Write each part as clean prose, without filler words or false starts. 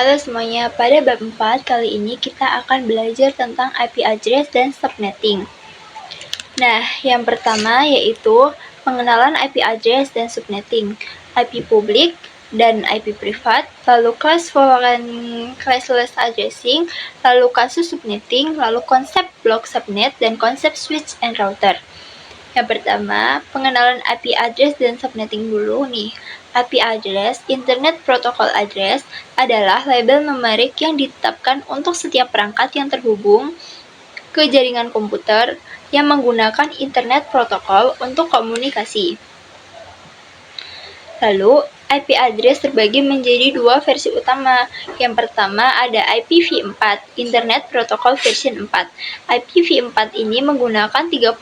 Halo semuanya, pada bab 4 kali ini kita akan belajar tentang IP address dan subnetting. Nah, yang pertama yaitu pengenalan IP address dan subnetting, IP publik dan IP privat, lalu class foreign classless addressing, lalu kasus subnetting, lalu konsep block subnet, dan konsep switch and router. Yang pertama, pengenalan IP address dan subnetting dulu nih. IP address, Internet Protocol Address, adalah label numerik yang ditetapkan untuk setiap perangkat yang terhubung ke jaringan komputer yang menggunakan Internet Protocol untuk komunikasi. Lalu, IP address terbagi menjadi dua versi utama. Yang pertama ada IPv4, Internet Protocol version 4. IPv4 ini menggunakan 32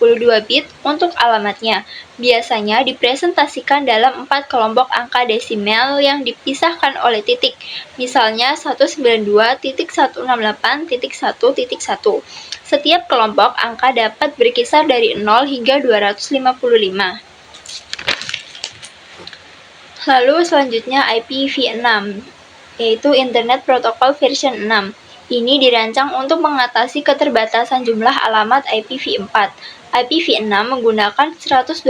bit untuk alamatnya. Biasanya dipresentasikan dalam 4 kelompok angka desimal yang dipisahkan oleh titik. Misalnya 192.168.1.1. Setiap kelompok angka dapat berkisar dari 0 hingga 255. Lalu selanjutnya IPv6, yaitu Internet Protocol version 6. Ini dirancang untuk mengatasi keterbatasan jumlah alamat IPv4. IPv6 menggunakan 128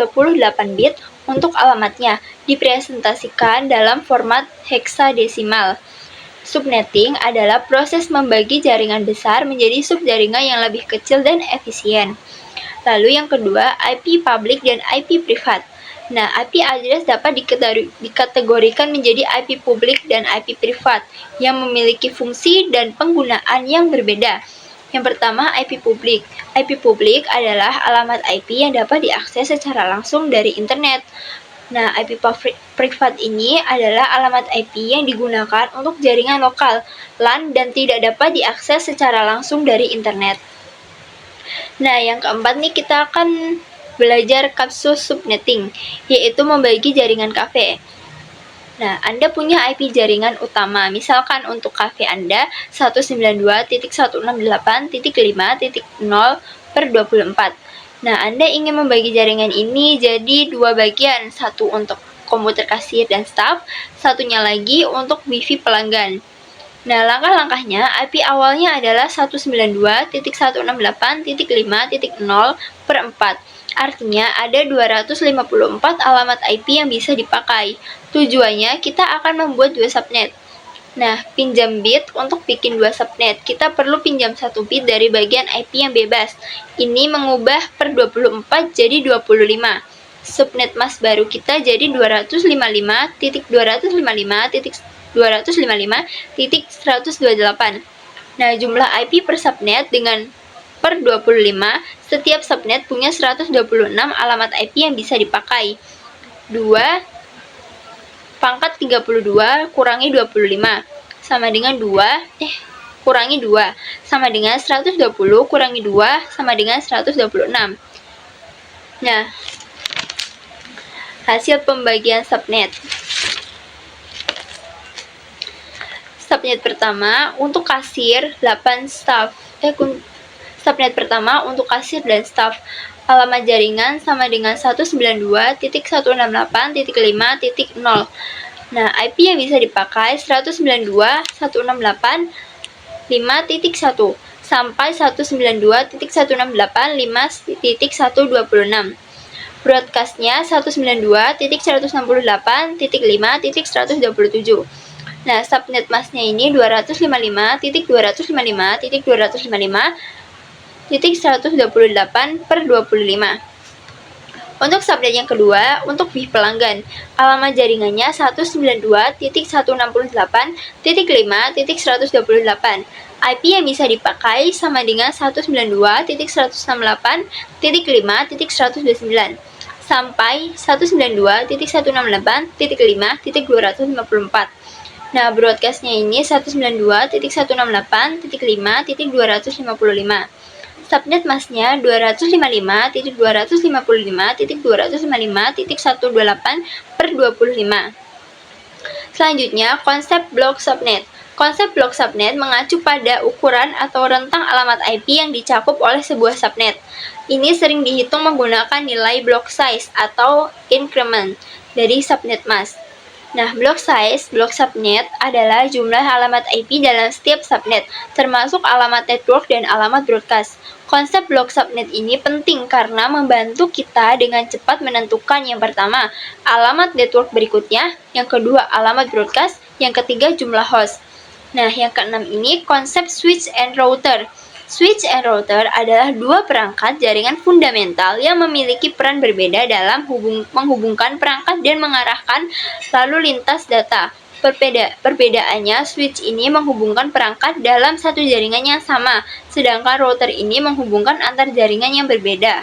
bit untuk alamatnya, dipresentasikan dalam format heksadesimal. Subnetting adalah proses membagi jaringan besar menjadi subjaringan yang lebih kecil dan efisien. Lalu yang kedua, IP publik dan IP privat. Nah, IP address dapat dikategorikan menjadi IP publik dan IP privat yang memiliki fungsi dan penggunaan yang berbeda. Yang pertama, IP publik. IP publik adalah alamat IP yang dapat diakses secara langsung dari internet. Nah, IP privat ini adalah alamat IP yang digunakan untuk jaringan lokal, LAN, dan tidak dapat diakses secara langsung dari internet. Nah, yang keempat nih kita akan belajar kasus subnetting, yaitu membagi jaringan kafe. Nah, Anda punya IP jaringan utama, misalkan untuk kafe Anda 192.168.5.0/24. Nah, Anda ingin membagi jaringan ini jadi dua bagian, satu untuk komputer kasir dan staf, satunya lagi untuk wifi pelanggan. Nah, langkah-langkahnya, IP awalnya adalah 192.168.5.0/4. Artinya, ada 254 alamat IP yang bisa dipakai. Tujuannya, kita akan membuat dua subnet. Nah, pinjam bit untuk bikin dua subnet. Kita perlu pinjam 1 bit dari bagian IP yang bebas. Ini mengubah per 24 jadi 25. Subnet mask baru kita jadi 255.255.255.128. Nah, jumlah IP per subnet dengan per 25, setiap subnet punya 126 alamat IP yang bisa dipakai. 2 pangkat 32 kurangi 25 sama dengan 2 kurangi 2 sama dengan 120 kurangi 2 sama dengan 126. Nah, hasil pembagian subnet. Subnet pertama untuk kasir 8 staff. Subnet pertama untuk kasir dan staf. Alamat jaringan sama dengan 192.168.5.0. Nah, IP yang bisa dipakai 192.168.5.1 sampai 192.168.5.126. Broadcastnya 192.168.5.127. Nah, subnet masknya ini 255.255.255.128/25. Untuk subnet yang kedua, untuk WIF pelanggan, alamat jaringannya 192.168.5.128. IP yang bisa dipakai sama dengan 192.168.5.129 sampai 192.168.5.254. Nah, broadcastnya ini 192.168.5.255. Subnet masknya 255.255.255.128/25. Selanjutnya, konsep block subnet. Konsep block subnet mengacu pada ukuran atau rentang alamat IP yang dicakup oleh sebuah subnet. Ini sering dihitung menggunakan nilai block size atau increment dari subnet mask. Nah, block subnet adalah jumlah alamat IP dalam setiap subnet, termasuk alamat network dan alamat broadcast. Konsep block subnet ini penting karena membantu kita dengan cepat menentukan yang pertama, alamat network berikutnya, yang kedua, alamat broadcast, yang ketiga, jumlah host. Nah, yang keenam ini konsep switch and router. Switch and router adalah dua perangkat jaringan fundamental yang memiliki peran berbeda dalam menghubungkan perangkat dan mengarahkan lalu lintas data. Perbedaannya, switch ini menghubungkan perangkat dalam satu jaringan yang sama, sedangkan router ini menghubungkan antar jaringan yang berbeda.